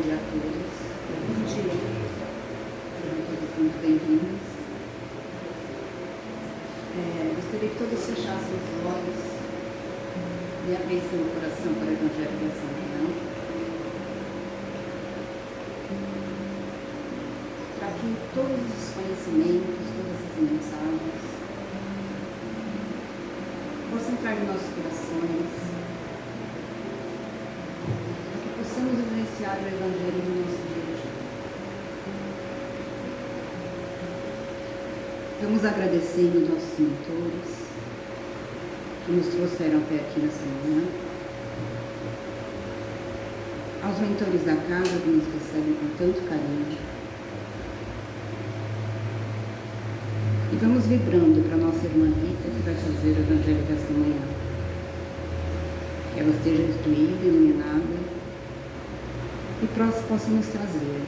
dia a todos. Sejam todos muito bem-vindos. Gostaria que todos fechassem os olhos e abrissem o coração para o Evangelho dessa manhã, para que todos os conhecimentos, todas as mensagens possam entrar em nossos corações, para que possamos vivenciar o Evangelho no nosso dia a dia. Vamos agradecendo aos nossos mentores que nos trouxeram até aqui nessa manhã, aos mentores da casa que nos recebem com tanto carinho. E vamos vibrando para a nossa irmã Rita, que vai fazer o Evangelho desta manhã. Que ela esteja instruída, iluminada e possa nos trazer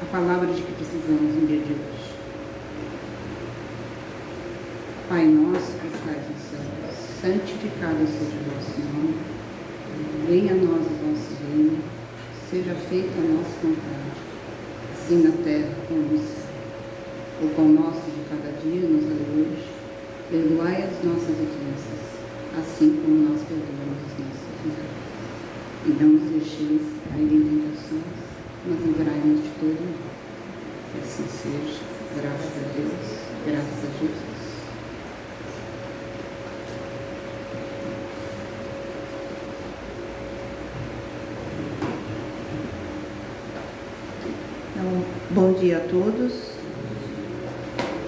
a palavra de que precisamos no dia de hoje. Pai nosso que estás no céu, santificado seja o vosso nome. Venha a nós o vosso reino, seja feita a nossa vontade, assim na terra como no céu. O pão nosso de cada dia nos dai hoje, perdoai as nossas ofensas, assim como nós perdoamos os nossos ofensores. E não nos deixeis cair em tentações, mas livrai-nos de todo mal. Que assim seja, graças a Deus, graças a Jesus. Então, bom dia a todos.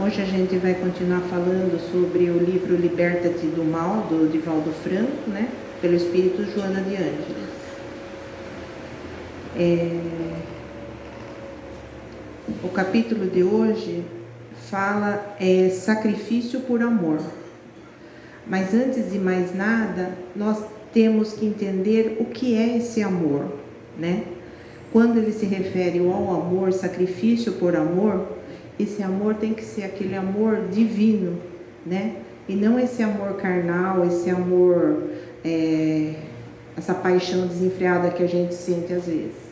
Hoje a gente vai continuar falando sobre o livro Liberta-te do Mal, do Divaldo Franco, né? Pelo Espírito Joana de Ângeles. O capítulo de hoje fala sacrifício por amor. Mas antes de mais nada, nós temos que entender o que é esse amor, né? Quando ele se refere ao amor, sacrifício por amor, esse amor tem que ser aquele amor divino, né? E não esse amor carnal, esse amor, essa paixão desenfreada que a gente sente às vezes.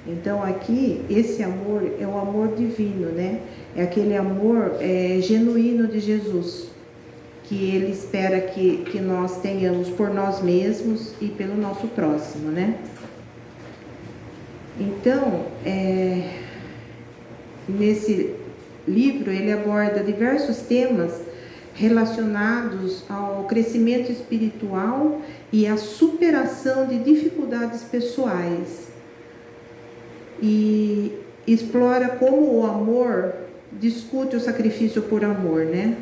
Então aqui, esse amor é o amor divino, né? É aquele amor genuíno de Jesus, que ele espera que nós tenhamos por nós mesmos e pelo nosso próximo, né? Então, nesse livro ele aborda diversos temas relacionados ao crescimento espiritual e à superação de dificuldades pessoais, e explora como o amor discute o sacrifício por amor, né?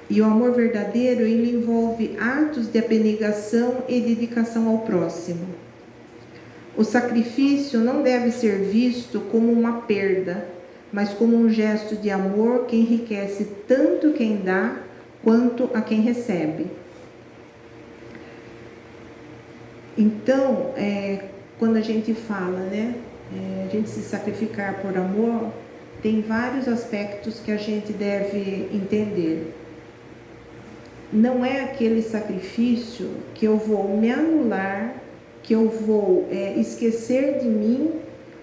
E o amor verdadeiro, ele envolve atos de abnegação e dedicação ao próximo. O sacrifício não deve ser visto como uma perda, mas como um gesto de amor que enriquece tanto quem dá quanto a quem recebe. Então, quando a gente fala, né, a gente se sacrificar por amor, tem vários aspectos que a gente deve entender. Não é aquele sacrifício que eu vou me anular, que eu vou esquecer de mim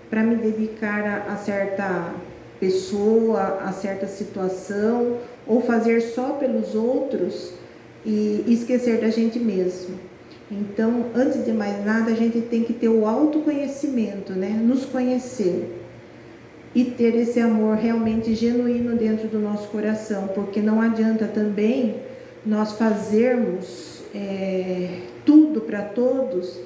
para me dedicar a certa pessoa, a certa situação, ou fazer só pelos outros e esquecer da gente mesmo. Então, antes de mais nada, a gente tem que ter o autoconhecimento, né? Nos conhecer e ter esse amor realmente genuíno dentro do nosso coração, porque não adianta também nós fazermos tudo para todos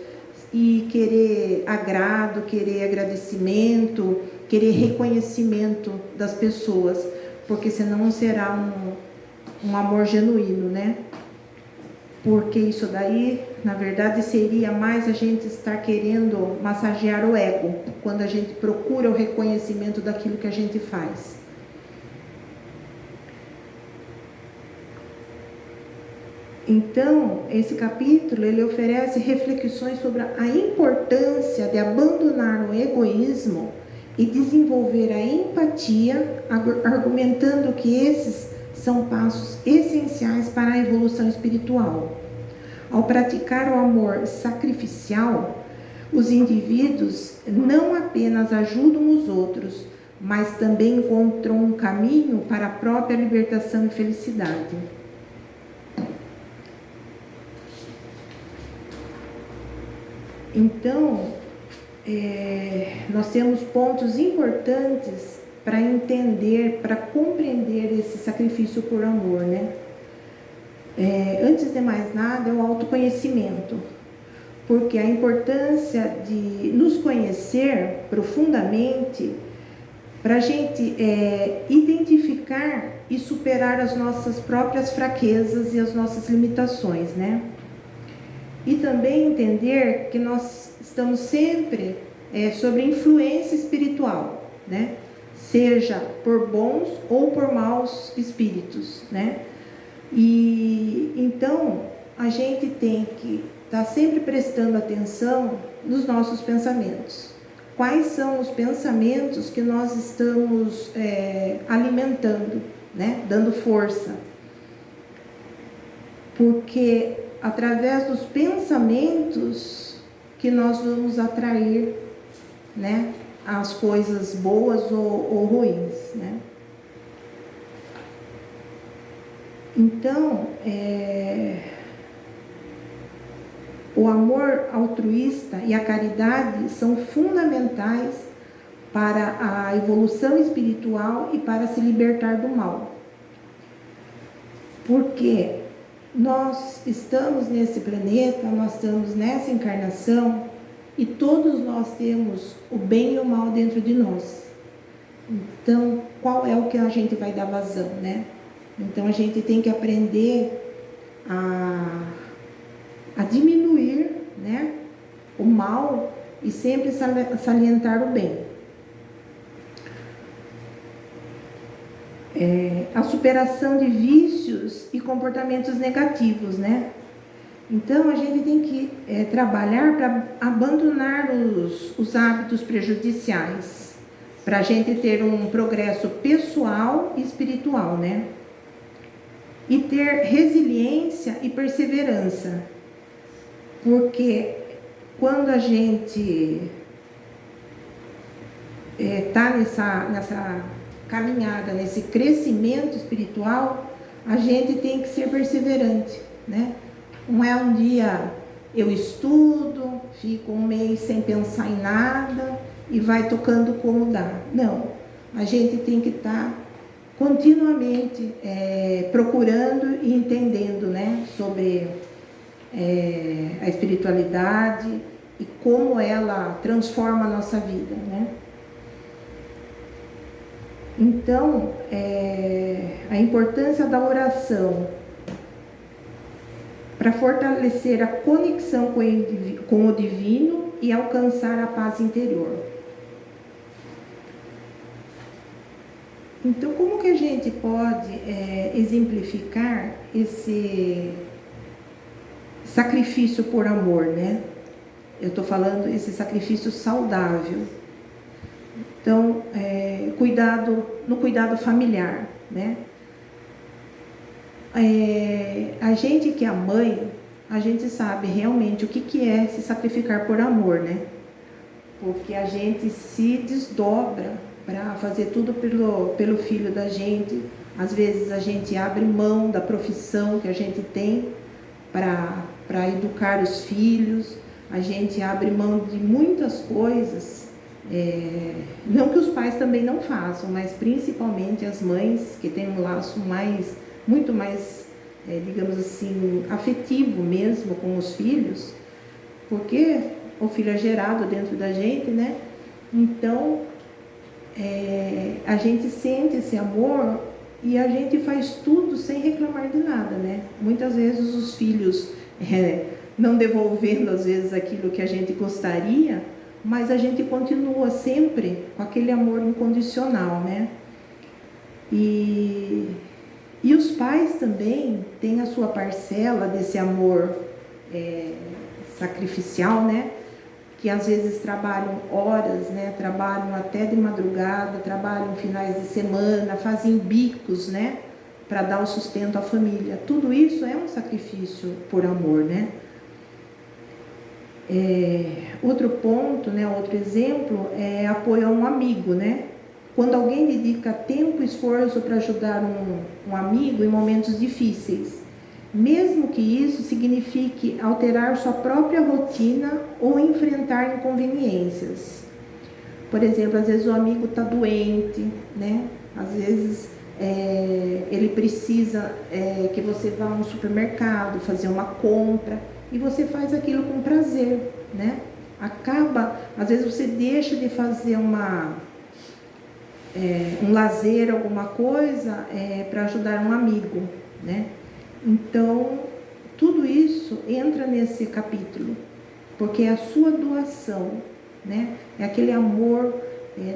e querer agrado, querer agradecimento, querer reconhecimento das pessoas, porque senão não será um amor genuíno, né? Porque isso daí, na verdade, seria mais a gente estar querendo massagear o ego, quando a gente procura o reconhecimento daquilo que a gente faz. Então, esse capítulo, ele oferece reflexões sobre a importância de abandonar o egoísmo e desenvolver a empatia, argumentando que esses são passos essenciais para a evolução espiritual. ao praticar o amor sacrificial, os indivíduos não apenas ajudam os outros, mas também encontram um caminho para a própria libertação e felicidade. Então, nós temos pontos importantes para entender, para compreender esse sacrifício por amor, né? Antes de mais nada, é o autoconhecimento, porque a importância de nos conhecer profundamente para a gente identificar e superar as nossas próprias fraquezas e as nossas limitações, né? E também entender que nós estamos sempre sob influência espiritual, né? Seja por bons ou por maus espíritos, né? E então a gente tem que estar sempre prestando atenção nos nossos pensamentos. Quais são os pensamentos que nós estamos alimentando, né? Dando força. Porque através dos pensamentos que nós vamos atrair, né, as coisas boas ou ruins, né? Então, o amor altruísta e a caridade são fundamentais para a evolução espiritual e para se libertar do mal. Porque nós estamos nesse planeta, nós estamos nessa encarnação e todos nós temos o bem e o mal dentro de nós. Então, qual é o que a gente vai dar vazão, né? Então, a gente tem que aprender a diminuir, né, o mal e sempre salientar o bem. A superação de vícios e comportamentos negativos, né? Então, a gente tem que trabalhar para abandonar os hábitos prejudiciais, para a gente ter um progresso pessoal e espiritual, né? E ter resiliência e perseverança, porque quando a gente está nessa caminhada, nesse crescimento espiritual, a gente tem que ser perseverante, né? Não é um dia eu estudo, fico um mês sem pensar em nada e vai tocando como dá. Não, a gente tem que estar continuamente procurando e entendendo, né, sobre a espiritualidade e como ela transforma a nossa vida, né? Então, a importância da oração para fortalecer a conexão com o divino e alcançar a paz interior. Então, como que a gente pode exemplificar esse sacrifício por amor, né? Eu estou falando esse sacrifício saudável. Então, no cuidado familiar, né? A gente que é mãe, a gente sabe realmente o que é se sacrificar por amor, né? Porque a gente se desdobra para fazer tudo pelo filho da gente. Às vezes a gente abre mão da profissão que a gente tem para educar os filhos, a gente abre mão de muitas coisas, não que os pais também não façam, mas principalmente as mães, que têm um laço muito mais, digamos assim, afetivo mesmo com os filhos, porque o filho é gerado dentro da gente, né? Então, a gente sente esse amor e a gente faz tudo sem reclamar de nada, né? Muitas vezes os filhos não devolvendo às vezes aquilo que a gente gostaria, mas a gente continua sempre com aquele amor incondicional, né? E os pais também têm a sua parcela desse amor sacrificial, né? Que às vezes trabalham horas, né? Trabalham até de madrugada, trabalham finais de semana, fazem bicos, né? Para dar o sustento à família. Tudo isso é um sacrifício por amor, né? Outro ponto, né, outro exemplo é apoio a um amigo, né? Quando alguém dedica tempo e esforço para ajudar um amigo em momentos difíceis, mesmo que isso signifique alterar sua própria rotina ou enfrentar inconveniências. Por exemplo, às vezes o amigo está doente, né? Às vezes ele precisa que você vá no supermercado fazer uma compra e você faz aquilo com prazer, né? Às vezes você deixa de fazer um lazer, alguma coisa, para ajudar um amigo, né? Então, tudo isso entra nesse capítulo, porque é a sua doação, né? É aquele amor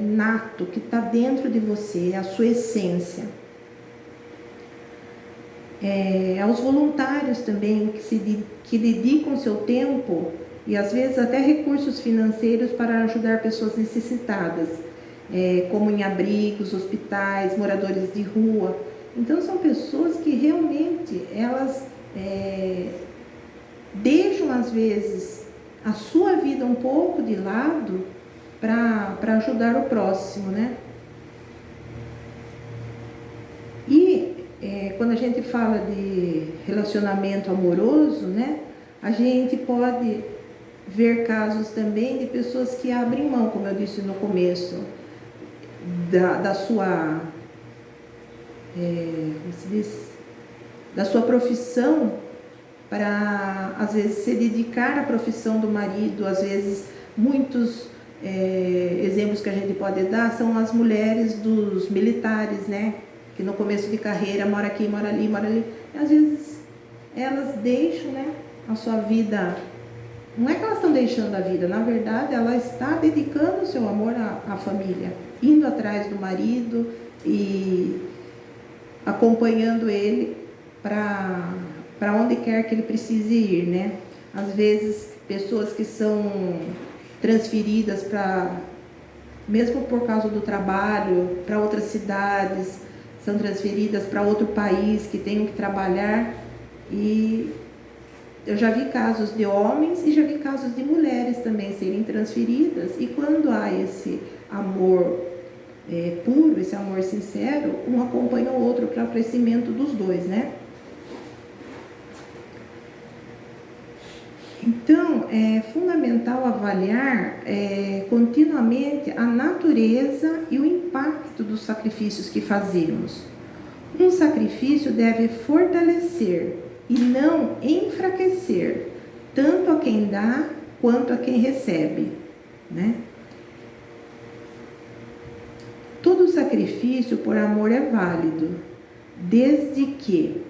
nato que está dentro de você, é a sua essência. Aos voluntários também que dedicam seu tempo e às vezes até recursos financeiros para ajudar pessoas necessitadas, como em abrigos, hospitais, moradores de rua. Então são pessoas que realmente elas deixam às vezes a sua vida um pouco de lado para ajudar o próximo, né? E quando a gente fala de relacionamento amoroso, né, a gente pode ver casos também de pessoas que abrem mão, como eu disse no começo, da sua, como se diz? Da sua profissão para, às vezes, se dedicar à profissão do marido. Às vezes, muitos exemplos que a gente pode dar são as mulheres dos militares, né? Que no começo de carreira mora aqui, mora ali, mora ali. E, às vezes, elas deixam, né, a sua vida. Não é que elas estão deixando a vida, na verdade, ela está dedicando o seu amor à família, indo atrás do marido e acompanhando ele para onde quer que ele precise ir, né? Às vezes, pessoas que são transferidas mesmo por causa do trabalho, para outras cidades, são transferidas para outro país que tenham que trabalhar. E eu já vi casos de homens e já vi casos de mulheres também serem transferidas, e quando há esse amor puro, esse amor sincero, um acompanha o outro para o crescimento dos dois, né? Então, é fundamental avaliar continuamente a natureza e o impacto dos sacrifícios que fazemos. Um sacrifício deve fortalecer e não enfraquecer, tanto a quem dá quanto a quem recebe, né? Todo sacrifício por amor é válido, desde que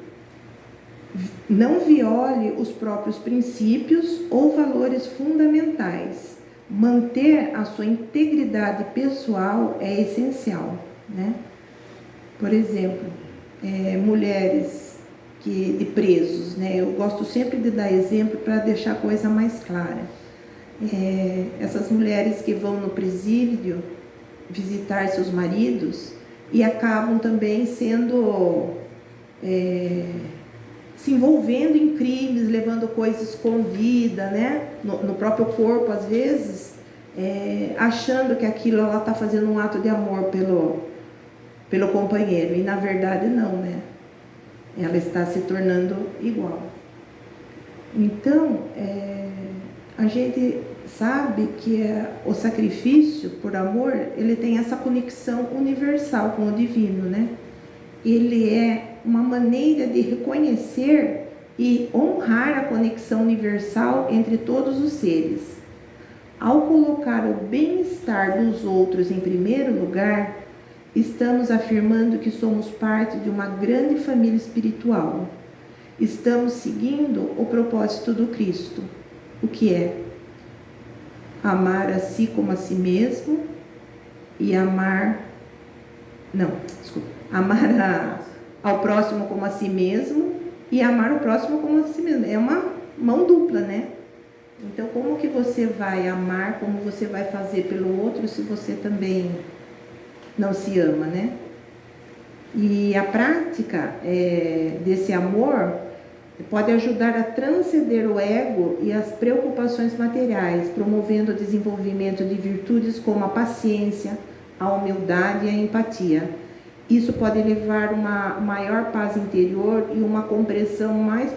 não viole os próprios princípios ou valores fundamentais. Manter a sua integridade pessoal é essencial, né? Por exemplo, mulheres de presos, né? Eu gosto sempre de dar exemplo para deixar a coisa mais clara. Essas mulheres que vão no presídio visitar seus maridos e acabam também sendo se envolvendo em crimes, levando coisa escondida, né, no próprio corpo, às vezes, achando que aquilo ela está fazendo um ato de amor pelo companheiro, e na verdade não, né? Ela está se tornando igual. Então, a gente sabe que o sacrifício por amor, ele tem essa conexão universal com o divino, né? Ele é uma maneira de reconhecer e honrar a conexão universal entre todos os seres. Ao colocar o bem-estar dos outros em primeiro lugar, estamos afirmando que somos parte de uma grande família espiritual. Estamos seguindo o propósito do Cristo, o que é amar a si como a si mesmo e amar ao próximo como a si mesmo e amar o próximo como a si mesmo. É uma mão dupla, né? Então, como que você vai amar, como você vai fazer pelo outro se você também não se ama, né? E a prática desse amor pode ajudar a transcender o ego e as preocupações materiais, promovendo o desenvolvimento de virtudes como a paciência, a humildade e a empatia. Isso pode levar uma maior paz interior e uma compreensão mais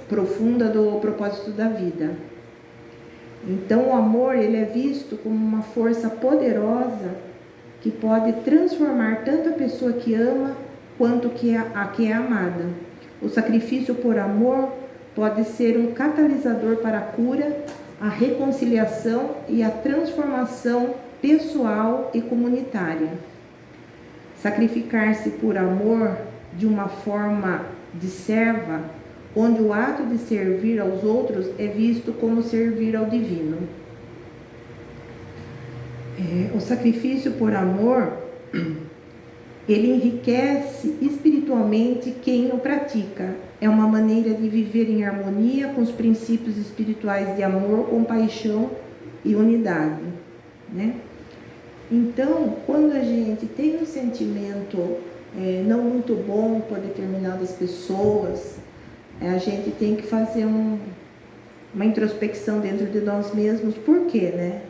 profunda do propósito da vida. Então, o amor, ele é visto como uma força poderosa que pode transformar tanto a pessoa que ama quanto a que é amada. O sacrifício por amor pode ser um catalisador para a cura, a reconciliação e a transformação pessoal e comunitária. Sacrificar-se por amor de uma forma de serva, onde o ato de servir aos outros é visto como servir ao divino. O sacrifício por amor, ele enriquece espiritualmente quem o pratica. É uma maneira de viver em harmonia com os princípios espirituais de amor, compaixão e unidade, né? Então, quando a gente tem um sentimento não muito bom por determinadas pessoas, a gente tem que fazer uma introspecção dentro de nós mesmos. Por quê, né?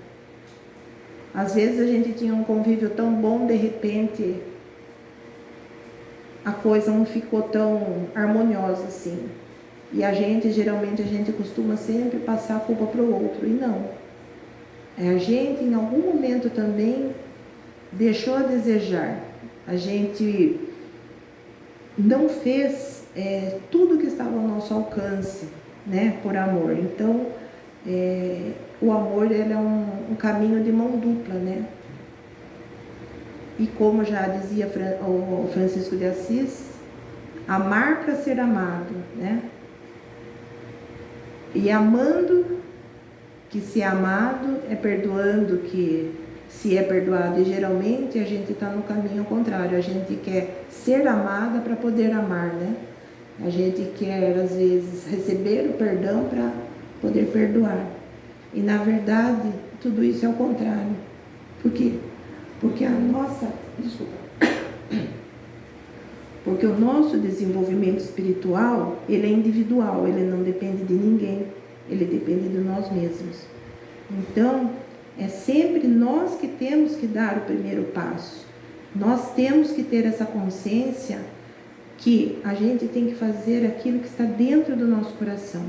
Às vezes a gente tinha um convívio tão bom, de repente a coisa não ficou tão harmoniosa assim. E geralmente a gente costuma sempre passar a culpa para o outro, e não. A gente, em algum momento também, deixou a desejar. A gente não fez tudo que estava ao nosso alcance, né, por amor. Então, o amor, ele é um caminho de mão dupla, né? E como já dizia o Francisco de Assis, amar para ser amado, né? E amando que se é amado, é perdoando que se é perdoado. E geralmente a gente está no caminho contrário. A gente quer ser amada para poder amar, né? A gente quer, às vezes, receber o perdão para poder perdoar. E, na verdade, tudo isso é o contrário. Por quê? Porque Porque o nosso desenvolvimento espiritual, ele é individual, ele não depende de ninguém, ele depende de nós mesmos. Então, é sempre nós que temos que dar o primeiro passo. Nós temos que ter essa consciência que a gente tem que fazer aquilo que está dentro do nosso coração.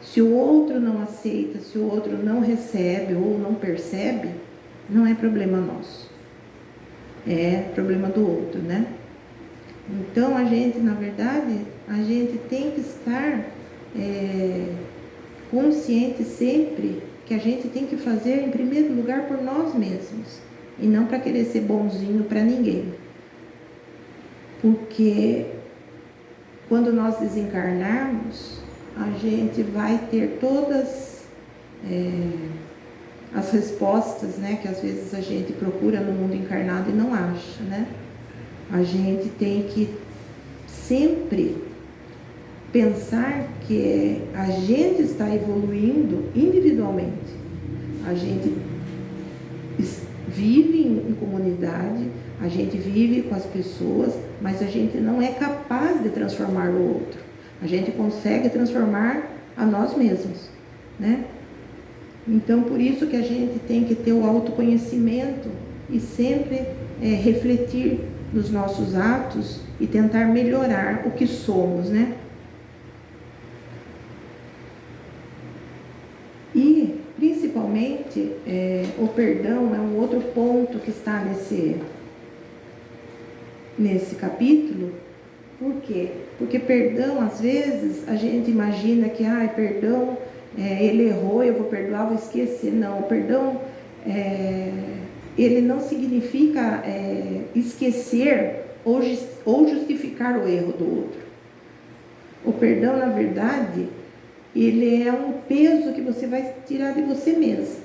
Se o outro não aceita, se o outro não recebe ou não percebe, não é problema nosso. É problema do outro, né? Então, a gente, na verdade, a gente tem que estar consciente sempre que a gente tem que fazer, em primeiro lugar, por nós mesmos. E não para querer ser bonzinho para ninguém. Porque quando nós desencarnarmos, a gente vai ter todas as respostas, né, que às vezes a gente procura no mundo encarnado e não acha, né? A gente tem que sempre pensar que a gente está evoluindo individualmente. A gente vive em comunidade, a gente vive com as pessoas, mas a gente não é capaz de transformar o outro. A gente consegue transformar a nós mesmos, né? Então, por isso que a gente tem que ter o autoconhecimento e sempre refletir nos nossos atos e tentar melhorar o que somos, né? E, principalmente, o perdão é um outro ponto que está nesse capítulo. Por quê? Porque perdão, às vezes, a gente imagina que, perdão, ele errou, eu vou perdoar, vou esquecer. Não, o perdão, ele não significa esquecer ou justificar o erro do outro. O perdão, na verdade, ele é um peso que você vai tirar de você mesmo,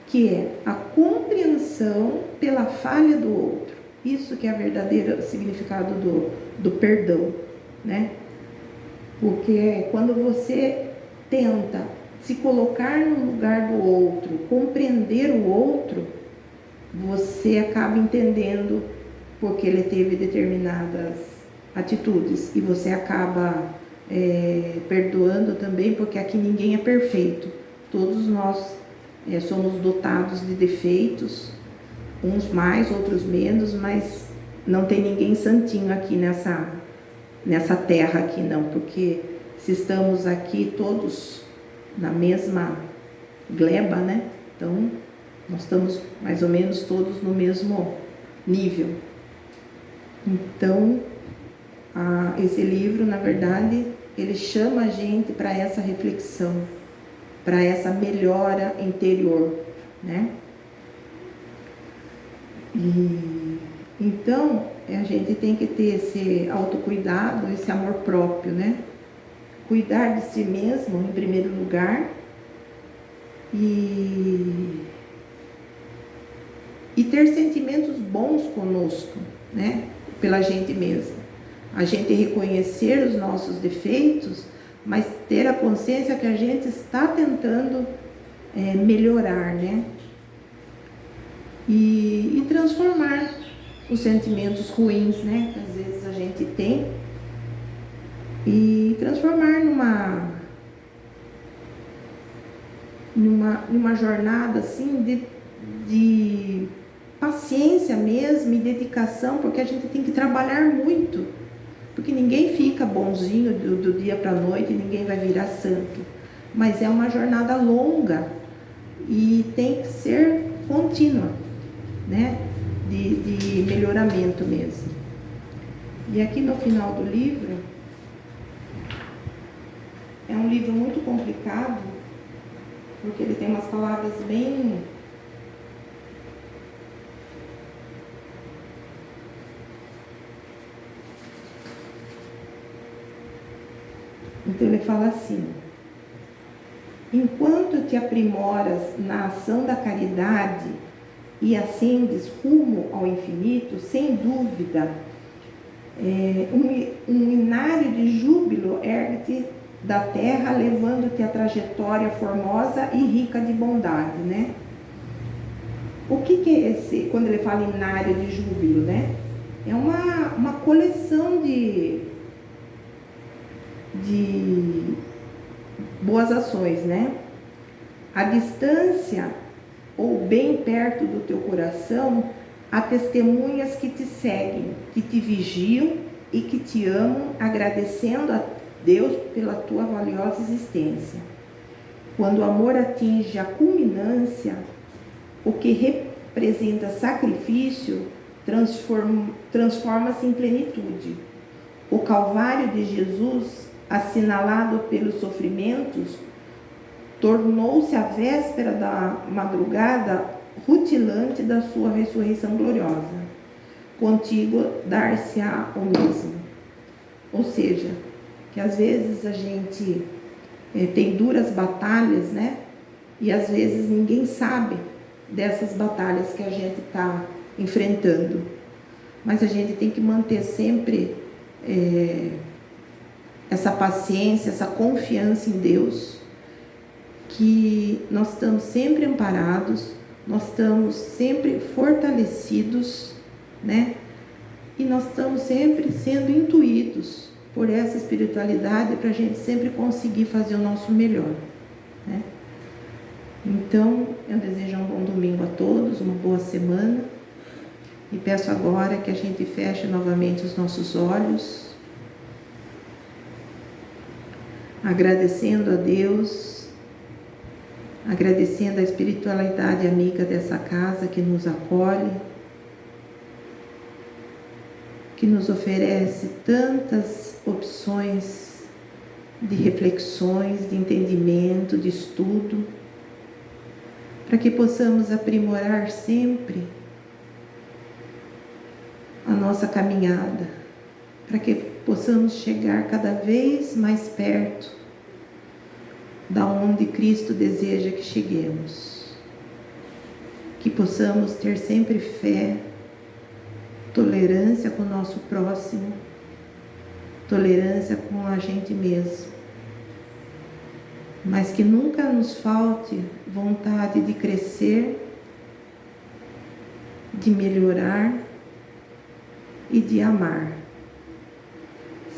que é a compreensão pela falha do outro. Isso que é o verdadeiro significado do perdão, né? Porque quando você tenta se colocar no lugar do outro, compreender o outro, você acaba entendendo porque ele teve determinadas atitudes e você acaba perdoando também, porque aqui ninguém é perfeito. Todos nós somos dotados de defeitos, uns mais, outros menos, mas não tem ninguém santinho aqui nessa terra aqui não, porque se estamos aqui todos na mesma gleba, né? Então, nós estamos mais ou menos todos no mesmo nível. Então, esse livro, na verdade, ele chama a gente para essa reflexão, para essa melhora interior, né? E então, a gente tem que ter esse autocuidado, esse amor próprio, né? Cuidar de si mesmo, em primeiro lugar, e ter sentimentos bons conosco, né? Pela gente mesma. A gente reconhecer os nossos defeitos, mas ter a consciência que a gente está tentando melhorar, né? E transformar os sentimentos ruins, né? Que às vezes a gente tem, e transformar numa jornada assim de paciência mesmo e dedicação, porque a gente tem que trabalhar muito, porque ninguém fica bonzinho do dia para a noite, ninguém vai virar santo, mas é uma jornada longa e tem que ser contínua, né? De melhoramento mesmo. E aqui no final do livro, é um livro muito complicado, porque ele tem umas palavras bem... Então ele fala assim: enquanto te aprimoras na ação da caridade e ascendes rumo ao infinito, sem dúvida, um inário de júbilo ergue-te da terra, levando-te a trajetória formosa e rica de bondade, né? O que é esse, quando ele fala inário de júbilo, né? É uma coleção de boas ações, né? A distância ou bem perto do teu coração, há testemunhas que te seguem, que te vigiam e que te amam, agradecendo a Deus pela tua valiosa existência. Quando o amor atinge a culminância, o que representa sacrifício transforma-se em plenitude. O Calvário de Jesus, assinalado pelos sofrimentos, tornou-se a véspera da madrugada rutilante da sua ressurreição gloriosa. Contigo dar-se-á o mesmo. Ou seja, que às vezes a gente tem duras batalhas, né? E às vezes ninguém sabe dessas batalhas que a gente está enfrentando. Mas a gente tem que manter sempre essa paciência, essa confiança em Deus, que nós estamos sempre amparados, nós estamos sempre fortalecidos, né? E nós estamos sempre sendo intuídos por essa espiritualidade para a gente sempre conseguir fazer o nosso melhor, né? Então, eu desejo um bom domingo a todos, uma boa semana, e peço agora que a gente feche novamente os nossos olhos, agradecendo a Deus, agradecendo a espiritualidade amiga dessa casa que nos acolhe, que nos oferece tantas opções de reflexões, de entendimento, de estudo, para que possamos aprimorar sempre a nossa caminhada, para que possamos chegar cada vez mais perto da onde Cristo deseja que cheguemos, que possamos ter sempre fé, tolerância com o nosso próximo, tolerância com a gente mesmo, mas que nunca nos falte vontade de crescer, de melhorar e de amar,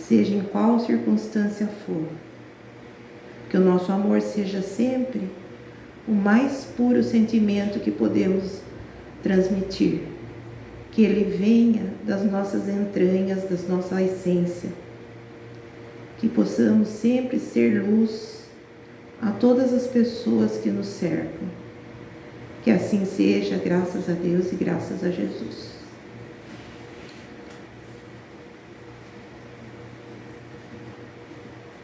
seja em qual circunstância for. Que o nosso amor seja sempre o mais puro sentimento que podemos transmitir. Que ele venha das nossas entranhas, da nossa essência. Que possamos sempre ser luz a todas as pessoas que nos cercam. Que assim seja, graças a Deus e graças a Jesus.